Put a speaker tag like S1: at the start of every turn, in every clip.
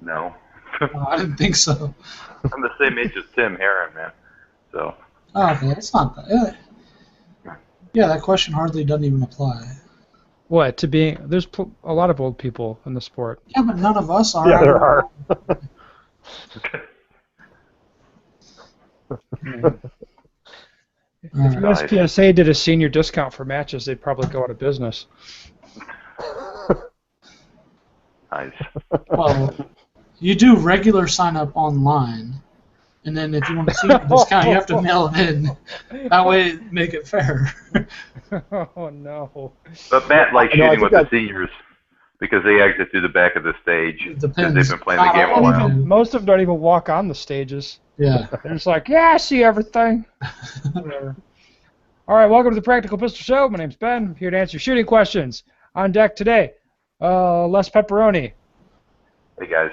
S1: No.
S2: I didn't think so.
S1: I'm the same age as Tim Heron, man. So.
S2: Oh, okay, it's not that. Yeah, that question hardly doesn't even apply.
S3: What, to being... There's a lot of old people in the sport.
S2: Yeah, but none of us are.
S4: Yeah, there are.
S3: If USPSA did a senior discount for matches, they'd probably go out of business.
S1: Nice.
S2: Well, you do regular sign up online, and then if you want to see the discount, you have to mail it in. That way, make it fair.
S3: Oh, no.
S1: But Matt likes shooting with the seniors because they exit through the back of the stage because they've been playing the game a while.
S3: Most of them don't even walk on the stages.
S2: Yeah.
S3: They're just like, yeah, I see everything. Whatever. All right, welcome to the Practical Pistol Show. My name's Ben. I'm here to answer shooting questions. On deck today, Les Pepperoni.
S1: Hey, guys.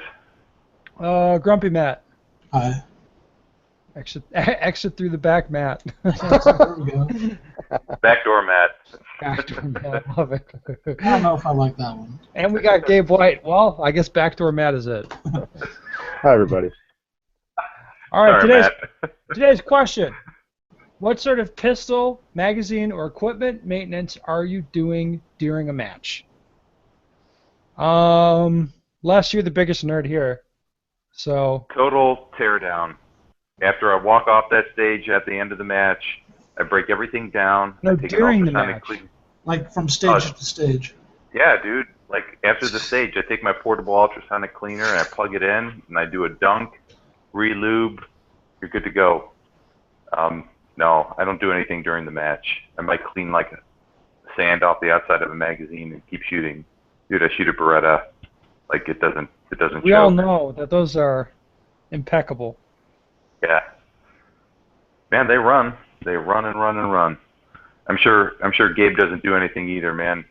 S3: Grumpy Matt.
S2: Hi.
S3: Exit through the back, Matt.
S2: There we go.
S1: Backdoor Matt.
S3: Backdoor Matt. Love it.
S2: I don't know if I like that one.
S3: And we got Gabe White. Well, I guess Backdoor Matt is it.
S4: Hi, everybody.
S3: All right,
S1: Sorry,
S3: today's question. What sort of pistol, magazine, or equipment maintenance are you doing during a match? Les, you're the biggest nerd here. So
S1: Total teardown. After I walk off that stage at the end of the match, I break everything down.
S3: No,
S1: I take
S3: during
S1: an
S3: the
S1: ultrasonic
S3: match.
S1: clean.
S2: Like from stage to stage.
S1: Yeah, dude. Like after the stage, I take my portable ultrasonic cleaner and I plug it in and I do a dunk, re-lube. You're good to go. No, I don't do anything during the match. I might clean like sand off the outside of a magazine and keep shooting. Dude, I shoot a Beretta. Like it doesn't
S3: we
S1: choke.
S3: all know that those are impeccable.
S1: Yeah. Man, they run. They run and run and run. I'm sure Gabe doesn't do anything either, man.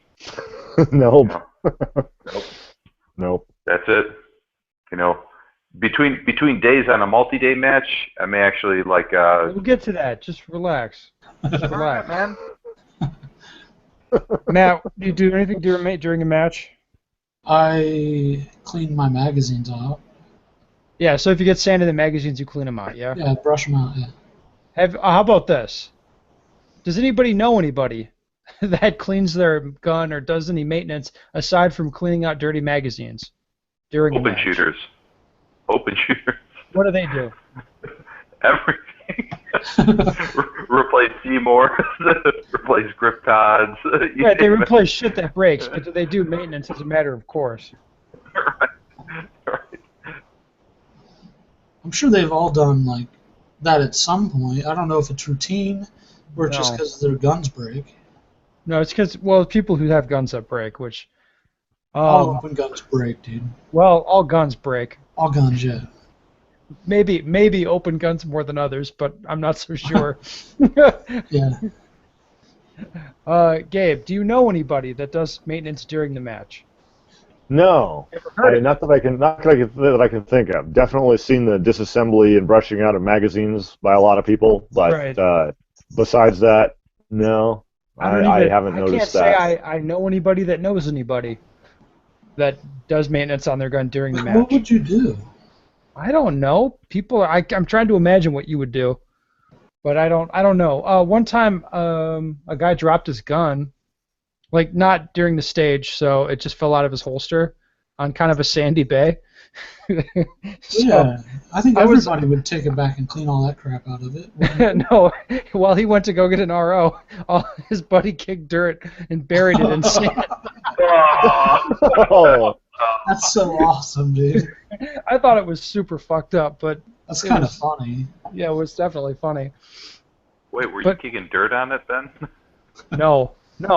S4: Nope.
S1: Nope.
S4: Nope.
S1: That's it. You know, between days on a multi-day match, I may actually like.
S3: We'll get to that. Just relax. Just relax, man. Matt, do you do anything during a match?
S2: I clean my magazines out.
S3: Yeah. So if you get sand in the magazines, you clean them out. Yeah.
S2: Yeah, brush them out. Yeah.
S3: How about this? Does anybody know anybody that cleans their gun or does any maintenance aside from cleaning out dirty magazines during a
S1: Open
S3: match?
S1: shooters. Open shooters.
S3: What do they do?
S1: Everything. Replace Seymour. Replace grip pads.
S3: Right, they replace shit that breaks, but do they do maintenance as a matter of course?
S1: Right.
S2: I'm sure they've all done like that at some point. I don't know if it's routine or just because their guns break.
S3: No, it's because, well, people who have guns that break, which...
S2: all open guns break, dude.
S3: Well, all guns break.
S2: All guns, yeah.
S3: Maybe open guns more than others, but I'm not so sure.
S2: Yeah.
S3: Gabe, do you know anybody that does maintenance during the match?
S4: No. Not that I can think of. Definitely seen the disassembly and brushing out of magazines by a lot of people, but
S3: Right.
S4: Besides that, no. I haven't noticed that.
S3: I can't say I know anybody that knows anybody that does maintenance on their gun during the match.
S2: What would you do?
S3: I don't know. I'm trying to imagine what you would do, but I don't know. One time, a guy dropped his gun, like not during the stage, so it just fell out of his holster on kind of a sandy bay.
S2: Yeah, I think everybody would take it back and clean all that crap out of it.
S3: No, while he went to go get an RO, his buddy kicked dirt and buried it in sand.
S4: Oh.
S2: That's so awesome, dude.
S3: I thought it was super fucked up, but
S2: that's kind of funny.
S3: Yeah, it was definitely funny.
S1: Wait, were you kicking dirt on it then?
S3: No,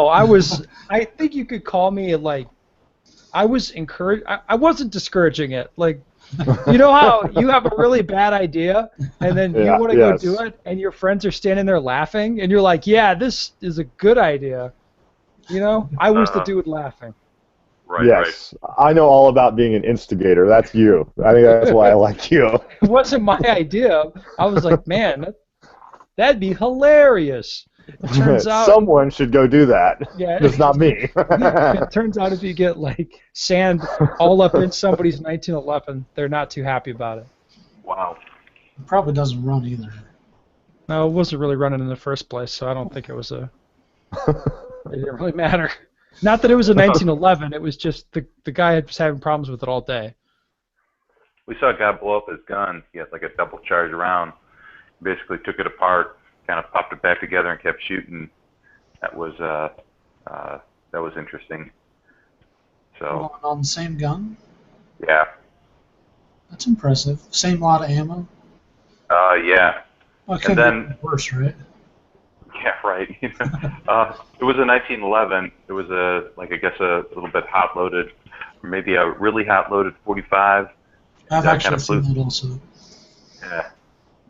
S3: I think you could call me like, I was encouraged. I wasn't discouraging it. Like, you know how you have a really bad idea, and then you want to go do it, and your friends are standing there laughing, and you're like, yeah, this is a good idea. You know, I was the dude laughing.
S1: Right,
S4: yes, I know all about being an instigator. That's you. I think that's why I like you.
S3: It wasn't my idea. I was like, man, that'd be hilarious. It turns out
S4: someone should go do that.
S3: Yeah.
S4: It's not me.
S3: It turns out if you get like sand all up in somebody's 1911, they're not too happy about it.
S1: Wow.
S2: It probably doesn't run either.
S3: No, it wasn't really running in the first place, so I don't think it was a. It didn't really matter. Not that it was a 1911. It was just the guy was having problems with it all day.
S1: We saw a guy blow up his gun. He had like a double charge round. Basically took it apart, kind of popped it back together, and kept shooting. That was interesting. So
S2: On the same gun?
S1: yeah,
S2: That's impressive. Same lot of ammo?
S1: yeah,
S2: Well, it couldn't
S1: then-
S2: be worse, right?
S1: yeah, right. It was a 1911. It was a little bit hot loaded, maybe a really hot loaded 45.
S2: I've
S1: that
S2: actually
S1: kind of
S2: seen
S1: flew-
S2: that also.
S1: Yeah.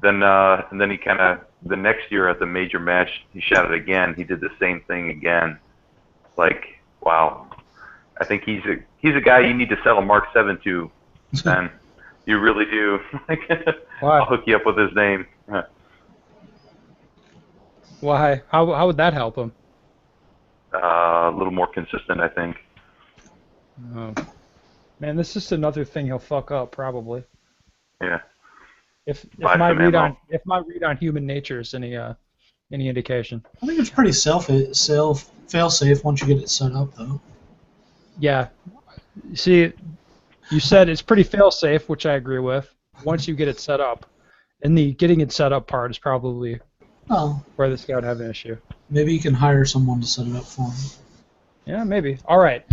S1: And then he kind of the next year at the major match he shot it again. He did the same thing again. Like, wow. I think he's a guy you need to sell a Mark 7 to, Ben. You really do.
S3: Why?
S1: I'll hook you up with his name.
S3: Why? How would that help him?
S1: A little more consistent, I think.
S3: Oh. Man, this is another thing he'll fuck up probably.
S1: Yeah.
S3: If
S1: Buy
S3: my
S1: some
S3: read
S1: ammo.
S3: on human nature is any indication.
S2: I think it's pretty fail-safe once you get it set up, though.
S3: Yeah. See, you said it's pretty fail-safe, which I agree with, once you get it set up. And the getting it set up part is probably
S2: Well,
S3: where this guy would have an issue.
S2: maybe you can hire someone to set it up for him.
S3: Yeah, maybe. All right.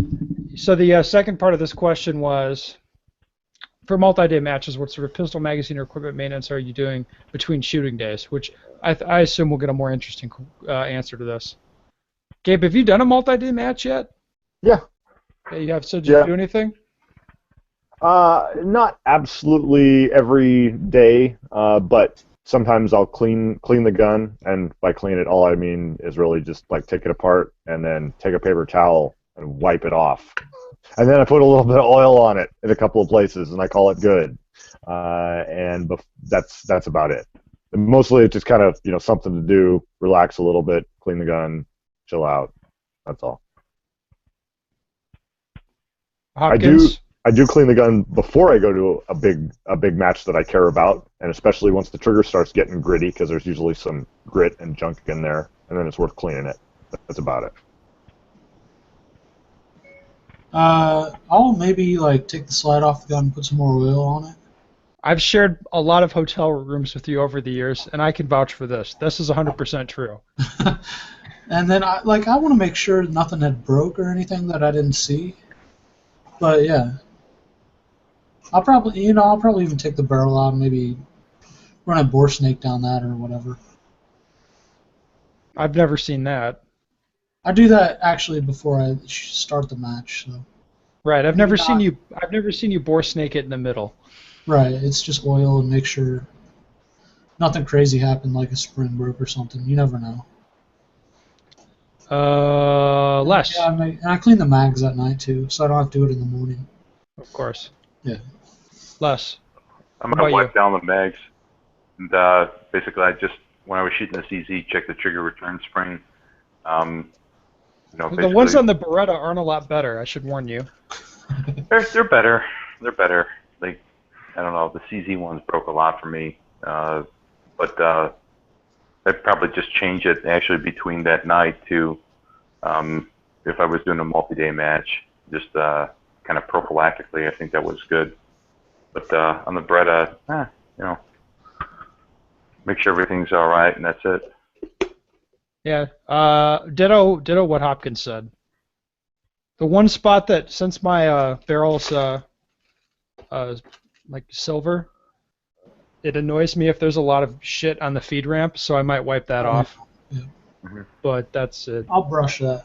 S3: So the second part of this question was, for multi-day matches, what sort of pistol, magazine, or equipment maintenance are you doing between shooting days? Which I assume we'll get a more interesting answer to this. Gabe, have you done a multi-day match yet?
S4: Yeah.
S3: Yeah, you have. So did you do anything?
S4: Not absolutely every day, but sometimes I'll clean the gun, and by clean it, all I mean is really just like take it apart and then take a paper towel and wipe it off. And then I put a little bit of oil on it in a couple of places, and I call it good. That's about it. And mostly it's just kind of something to do, relax a little bit, clean the gun, chill out. That's all.
S3: Hopkins?
S4: I do clean the gun before I go to a big match that I care about, and especially once the trigger starts getting gritty, because there's usually some grit and junk in there, and then it's worth cleaning it. That's about it.
S2: I'll maybe take the slide off the gun and put some more oil on it.
S3: I've shared a lot of hotel rooms with you over the years, and I can vouch for this. This is 100% true.
S2: And then I want to make sure nothing had broke or anything that I didn't see. But yeah, I'll probably even take the barrel out and maybe run a bore snake down that or whatever.
S3: I've never seen that.
S2: I do that actually before I start the match. So.
S3: Right, I've
S2: Maybe
S3: never
S2: not.
S3: seen you. I've never seen you bore snake it in the middle.
S2: Right, it's just oil and make sure nothing crazy happened, like a spring broke or something. You never know.
S3: Less.
S2: Yeah, and I clean the mags at night too, so I don't have to do it in the morning.
S3: Of course.
S2: Yeah.
S3: Less.
S1: I'm
S3: What
S1: gonna
S3: about
S1: wipe
S3: you?
S1: down the mags, and basically I just when I was shooting the CZ, check the trigger return spring.
S3: The ones on the Beretta aren't a lot better. I should warn you.
S1: They're better. They're better. Like I don't know. The CZ ones broke a lot for me, but I'd probably just change it actually between that night too. If I was doing a multi-day match, just kind of prophylactically, I think that was good. But on the Beretta, make sure everything's all right, and that's it.
S3: Yeah. Ditto what Hopkins said. The one spot that, since my barrel's like silver, it annoys me if there's a lot of shit on the feed ramp, so I might wipe that off.
S2: Yeah.
S1: Mm-hmm.
S3: But that's it.
S2: I'll brush that.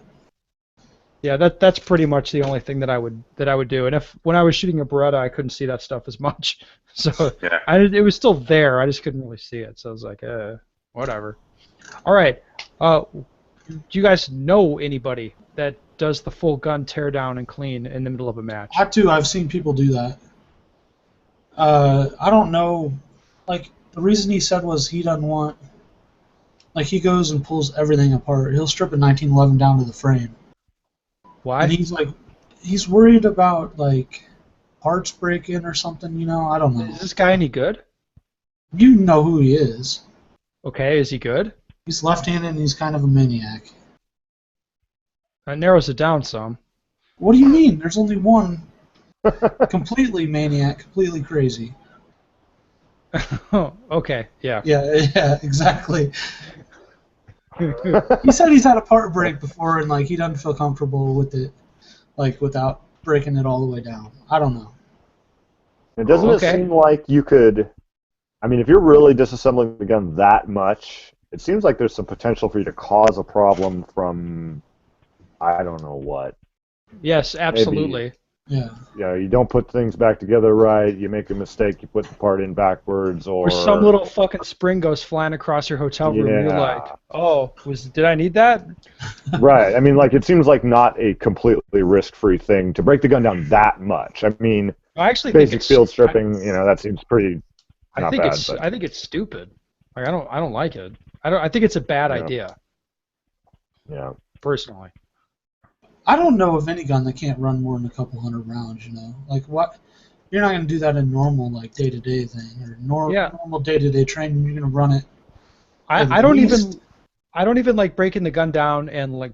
S3: Yeah, that's pretty much the only thing that I would do. And when I was shooting a Beretta, I couldn't see that stuff as much, so
S1: Yeah.
S3: it was still there. I just couldn't really see it. So I was like, whatever. All right. Do you guys know anybody that does the full gun tear down and clean in the middle of a match?
S2: I've seen people do that. I don't know. Like the reason he said was he doesn't want Like he goes and pulls everything apart. He'll strip a 1911 down to the frame.
S3: Why?
S2: And he's worried about like parts breaking or something, you know? I don't know.
S3: Is this guy any good?
S2: You know who he is.
S3: Okay, is he good?
S2: He's left-handed and he's kind of a maniac.
S3: That narrows it down some.
S2: What do you mean? There's only one completely maniac, completely crazy.
S3: Oh, okay, yeah.
S2: Yeah, exactly. He said he's had a part break before and like he doesn't feel comfortable with it, like without breaking it all the way down. I don't know.
S4: Doesn't it
S3: Okay.
S4: seem like you could? I mean, if you're really disassembling the gun that much, it seems like there's some potential for you to cause a problem from, I don't know what.
S3: Yes, absolutely.
S2: Yeah.
S4: You know, you don't put things back together right. You make a mistake. You put the part in backwards,
S3: Or some little fucking spring goes flying across your hotel room. And you're like,
S4: Yeah.
S3: oh, did I need that?
S4: Right. I mean, like it seems like not a completely risk-free thing to break the gun down that much. I mean,
S3: I actually think
S4: basic
S3: it's
S4: field stripping, you know, that seems pretty
S3: I
S4: not
S3: think
S4: bad.
S3: it's
S4: But,
S3: I think it's stupid. Like I don't like it. I think it's a bad
S4: Yeah.
S3: idea,
S4: yeah.
S3: personally.
S2: I don't know of any gun that can't run more than a couple hundred rounds, you know? Like what? You're not going to do that in normal like day-to-day thing or
S3: Yeah.
S2: normal day-to-day training. You're going to run it. at
S3: I don't
S2: least-
S3: even like breaking the gun down and like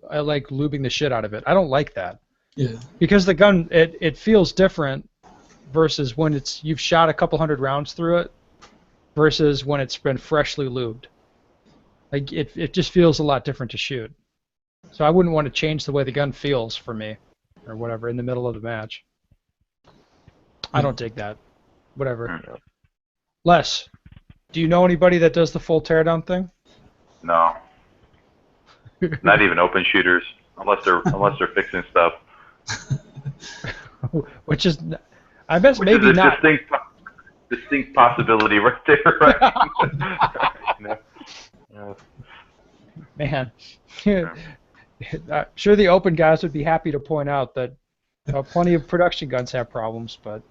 S3: I like lubing the shit out of it. I don't like that.
S2: Yeah.
S3: Because the gun it feels different versus when you've shot a couple hundred rounds through it versus when it's been freshly lubed. Like it just feels a lot different to shoot. So I wouldn't want to change the way the gun feels for me or whatever in the middle of the match. I don't dig that. Whatever. Les, do you know anybody that does the full teardown thing?
S1: No, not even open shooters, unless they're fixing stuff.
S3: Which is, I guess
S1: Which
S3: maybe
S1: is a
S3: not.
S1: distinct possibility right there, right? You know? Yeah.
S3: Man, I'm sure the open guys would be happy to point out that plenty of production guns have problems, but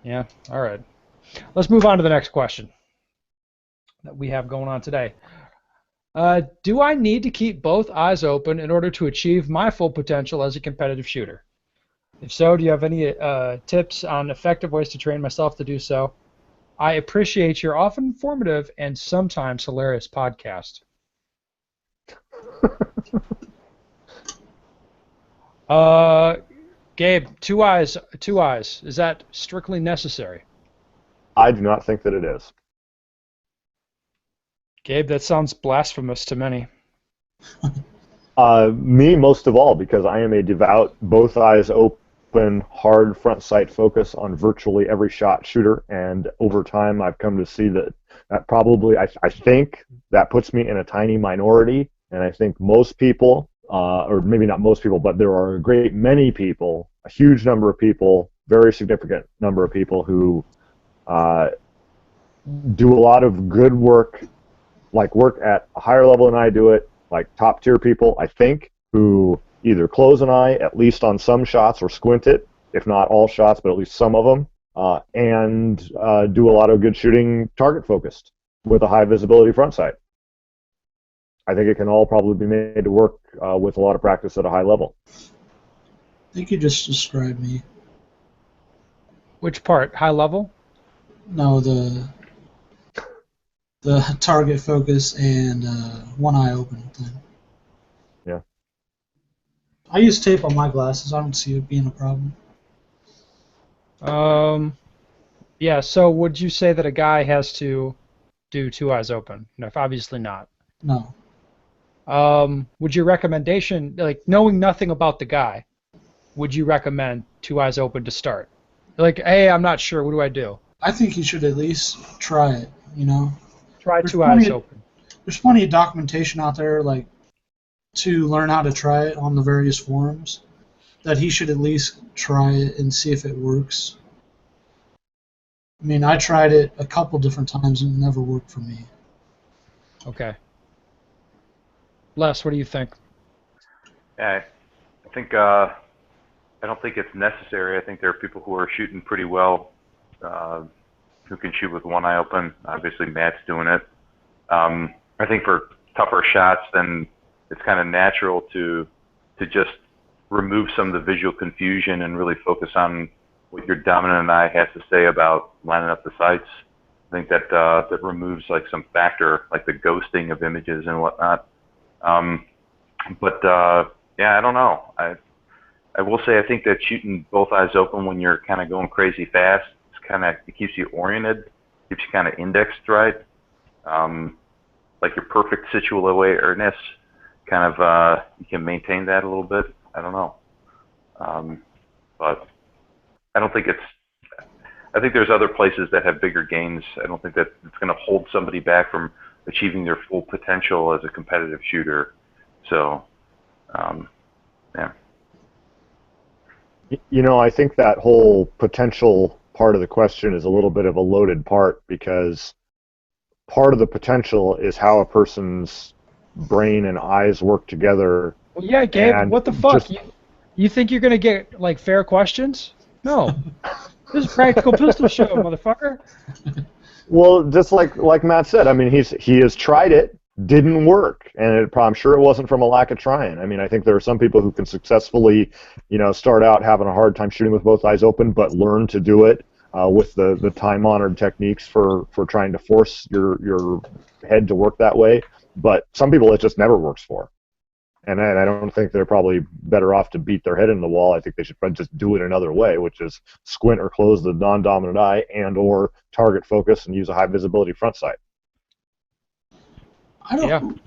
S3: yeah, all right. Let's move on to the next question that we have going on today. Do I need to keep both eyes open in order to achieve my full potential as a competitive shooter? If so, do you have any tips on effective ways to train myself to do so? I appreciate your often informative and sometimes hilarious podcast. Gabe, two eyes. Is that strictly necessary?
S4: I do not think that it is.
S3: Gabe, that sounds blasphemous to many.
S4: Me most of all, because I am a devout, both eyes open, hard front sight focus on virtually every shot shooter, and over time I've come to see that probably, I think that puts me in a tiny minority, and I think most people, or maybe not most people, but there are a great many people, a huge number of people, very significant number of people who do a lot of good work, like work at a higher level than I do it, like top tier people, I think, who either close an eye, at least on some shots, or squint it, if not all shots, but at least some of them, and do a lot of good shooting target focused with a high visibility front sight. I think it can all probably be made to work with a lot of practice at a high level.
S2: I think you just described me.
S3: Which part? High level?
S2: No, the target focus and one eye open thing.
S4: Yeah.
S2: I use tape on my glasses. I don't see it being a problem.
S3: Yeah, so would you say that a guy has to do two eyes open? No, obviously not.
S2: No.
S3: Would your recommendation, like knowing nothing about the guy, would you recommend two eyes open to start? Like, hey, I'm not sure. What do I do?
S2: I think you should at least try it, you know?
S3: Try
S2: There's
S3: two eyes
S2: plenty of-
S3: open.
S2: There's plenty of documentation out there, like, to learn how to try it on the various forums, that he should at least try it and see if it works. I mean, I tried it a couple different times and it never worked for me.
S3: Okay. Les, what do you think?
S1: Yeah, I think I don't think it's necessary. I think there are people who are shooting pretty well, who can shoot with one eye open. Obviously, Matt's doing it. I think for tougher shots, then it's kind of natural to just remove some of the visual confusion and really focus on what your dominant eye has to say about lining up the sights. I think that that removes like some factor, like the ghosting of images and whatnot. But yeah, I don't know. I will say I think that shooting both eyes open when you're kind of going crazy fast, it keeps you oriented, keeps you kind of indexed right. Like your perfect situal awareness, kind of you can maintain that a little bit. I don't know, but I don't think it's. I think there's other places that have bigger gains. I don't think that it's going to hold somebody back from achieving their full potential as a competitive shooter. So, yeah.
S4: You know, I think that whole potential part of the question is a little bit of a loaded part, because part of the potential is how a person's brain and eyes work together.
S3: Well, yeah, Gabe,
S4: and
S3: what the fuck?
S4: just-
S3: You think you're going to get, like, fair questions? No. This is Practical Pistol Show, motherfucker.
S4: Well, just like Matt said, I mean, he has tried it, didn't work, and I'm sure it wasn't from a lack of trying. I mean, I think there are some people who can successfully, start out having a hard time shooting with both eyes open, but learn to do it with the time-honored techniques for trying to force your head to work that way. But some people it just never works for. And I don't think they're probably better off to beat their head in the wall. I think they should just do it another way, which is squint or close the non-dominant eye and or target focus and use a high visibility front sight.
S2: I don't.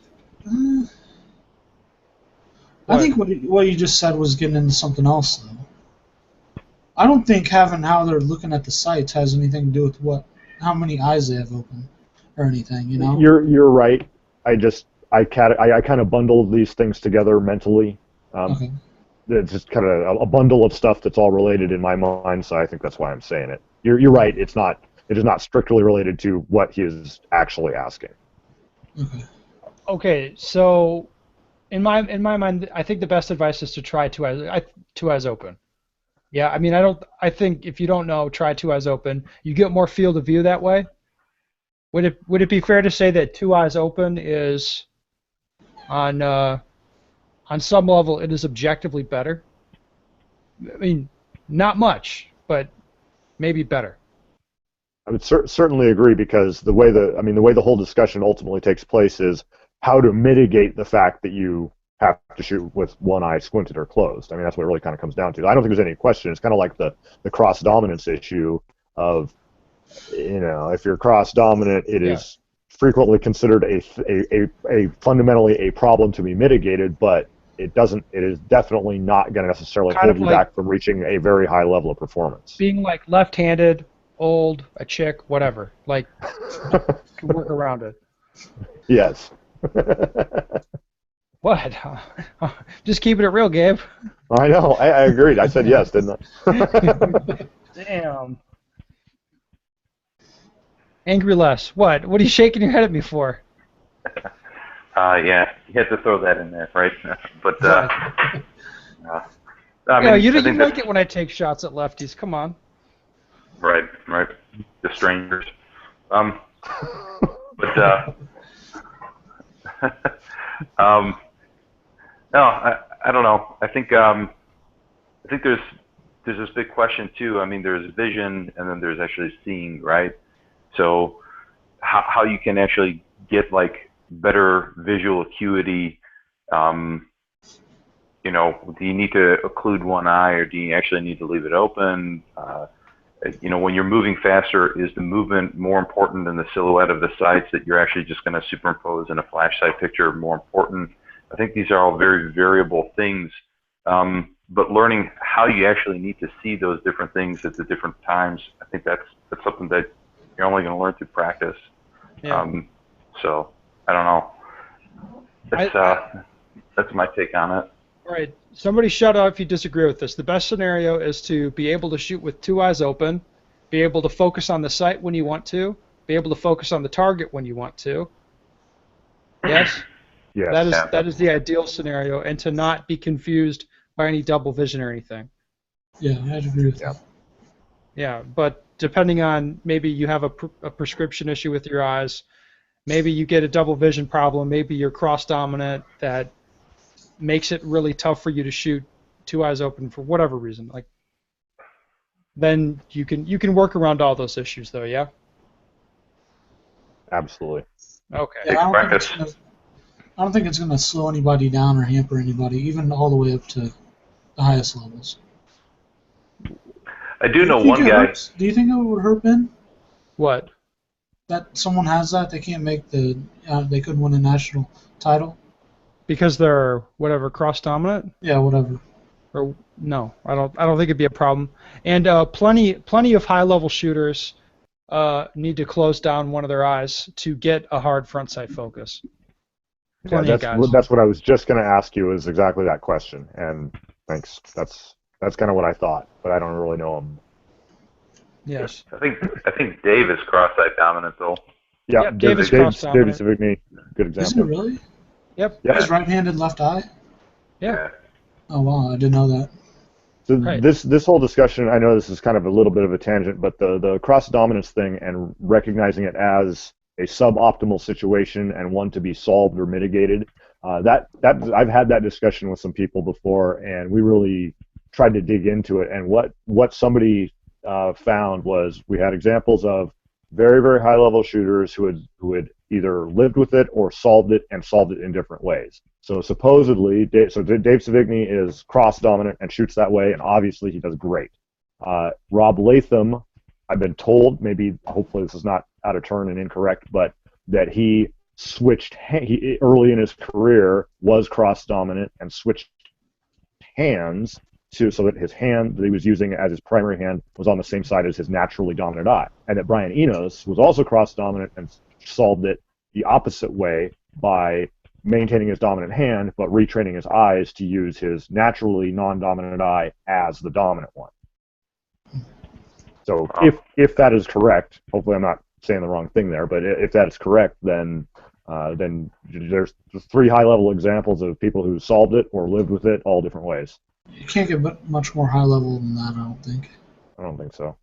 S2: I think what you just said was getting into something else, though. I don't think having how they're looking at the sights has anything to do with how many eyes they have open, or anything.
S4: You're right. I kind of bundle these things together mentally.
S2: Okay.
S4: It's just kind of a bundle of stuff that's all related in my mind, so I think that's why I'm saying it. You're right. It is not strictly related to what he is actually asking.
S2: Okay.
S3: Okay, so in my mind, I think the best advice is to try two eyes open. Yeah, I mean, I think if you don't know, try two eyes open. You get more field of view that way. Would it be fair to say that two eyes open is on some level it is objectively better? I mean, not much, but maybe better.
S4: I would certainly agree, because the way the whole discussion ultimately takes place is how to mitigate the fact that you have to shoot with one eye squinted or closed. I mean, that's what it really kind of comes down to. I don't think there's any question. It's kind of like the cross dominance issue of, if you're cross dominant, it is frequently considered a fundamentally a problem to be mitigated, but it is definitely not going to necessarily hold you back from reaching a very high level of performance.
S3: Being like left-handed, old, a chick, whatever, like can work around it.
S4: Yes.
S3: What? Just keeping it real, Gabe.
S4: I know. I agreed. I said yes, didn't I?
S3: Damn. Angry Les. What? What are you shaking your head at me for?
S1: Yeah, you had to throw that in there, right? But
S3: you like it when I take shots at lefties. Come on.
S1: Right. The strangers. But no, I don't know. I think there's this big question too. I mean, there's vision, and then there's actually seeing, right? So how you can actually get like better visual acuity. Do you need to occlude one eye, or do you actually need to leave it open? When you're moving faster, is the movement more important than the silhouette of the sights that you're actually just going to superimpose in a flash sight picture more important? I think these are all very variable things, but learning how you actually need to see those different things at the different times, I think that's something that you're only going to learn through practice.
S3: Yeah.
S1: So I don't know. That's my take on it.
S3: All right. Somebody shout out if you disagree with this. The best scenario is to be able to shoot with two eyes open, be able to focus on the sight when you want to, be able to focus on the target when you want to. Yes?
S4: Yes.
S3: That is the ideal scenario, and to not be confused by any double vision or anything.
S2: Yeah, I'd agree with that.
S3: Yeah, but depending on, maybe you have a prescription issue with your eyes, Maybe you get a double vision problem. Maybe you're cross dominant that makes it really tough for you to shoot two eyes open for whatever reason. Like, then you can work around all those issues though. Yeah.
S4: Absolutely.
S3: Okay.
S2: Yeah, I don't think it's gonna slow anybody down or hamper anybody, even all the way up to the highest levels.
S1: I do know
S2: you think
S1: one
S2: it
S1: guy.
S2: hurts? Do you think it would hurt Ben?
S3: What?
S2: That someone has that they can't make they couldn't win a national title.
S3: Because they're whatever cross dominant?
S2: Yeah, whatever.
S3: Or no, I don't think it'd be a problem. And plenty of high level shooters need to close down one of their eyes to get a hard front sight focus.
S4: Yeah,
S3: Plenty of guys.
S4: that's what I was just going to ask you, is exactly that question. And thanks. That's kind of what I thought, but I don't really know him.
S3: Yes.
S1: I think Dave is cross-eyed dominant though.
S4: Yeah,
S3: Yep, Dave is cross-dominant.
S4: David Savigny, good
S2: Is it
S4: example.
S2: really?
S3: Yep.
S4: Yeah.
S2: His right-handed left eye?
S3: Yeah.
S2: Oh wow, I didn't know that.
S4: So
S3: Right.
S4: this whole discussion, I know this is kind of a little bit of a tangent, but the cross dominance thing and recognizing it as a suboptimal situation and one to be solved or mitigated, that I've had that discussion with some people before, and we really tried to dig into it. And what somebody found was we had examples of very, very high level shooters who had either lived with it or solved it in different ways. So supposedly, Dave Savigny is cross dominant and shoots that way, and obviously he does great. Rob Latham, I've been told, maybe hopefully this is not out of turn and incorrect, but that he switched early in his career was cross dominant and switched hands so that his hand that he was using as his primary hand was on the same side as his naturally dominant eye, and that Brian Enos was also cross dominant and solved it the opposite way by maintaining his dominant hand but retraining his eyes to use his naturally non-dominant eye as the dominant one. So if that is correct, hopefully I'm not saying the wrong thing there, but if that is correct, then there's three high-level examples of people who solved it or lived with it all different ways.
S2: You can't get much more high level than that, I don't think.
S4: I don't think so.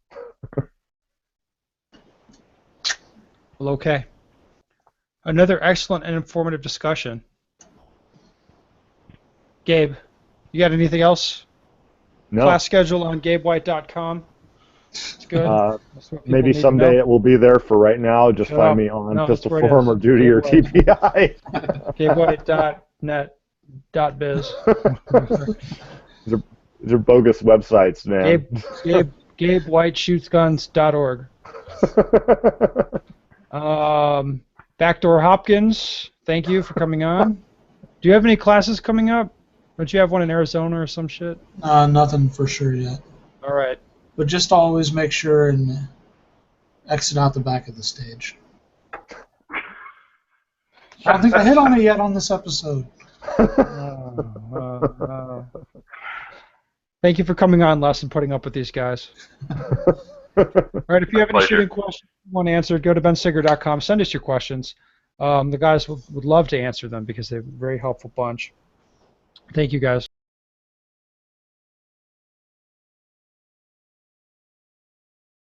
S3: Well, okay. Another excellent and informative discussion. Gabe, you got anything else?
S4: No.
S3: Class schedule on GabeWhite.com. It's good. That's what people
S4: Maybe
S3: need to
S4: someday
S3: know.
S4: it will be there. For right now, just
S3: Shut
S4: find
S3: up.
S4: me on
S3: No,
S4: Pistol
S3: that's where it
S4: Form
S3: is.
S4: or Duty or
S3: Gabe
S4: TPI.
S3: GabeWhite.net.biz.
S4: These are bogus websites, man.
S3: GabeWhiteShootsGuns.org. Backdoor Hopkins, thank you for coming on. Do you have any classes coming up? Don't you have one in Arizona or some shit?
S2: Nothing for sure yet.
S3: All right.
S2: But just always make sure and exit out the back of the stage. I don't think I hit on it yet on this episode.
S3: Thank you for coming on, Les, and putting up with these guys. All right, if you have any
S1: Pleasure.
S3: shooting questions you want answered, go to bensigger.com. Send us your questions. The guys would love to answer them because they're a very helpful bunch. Thank you, guys.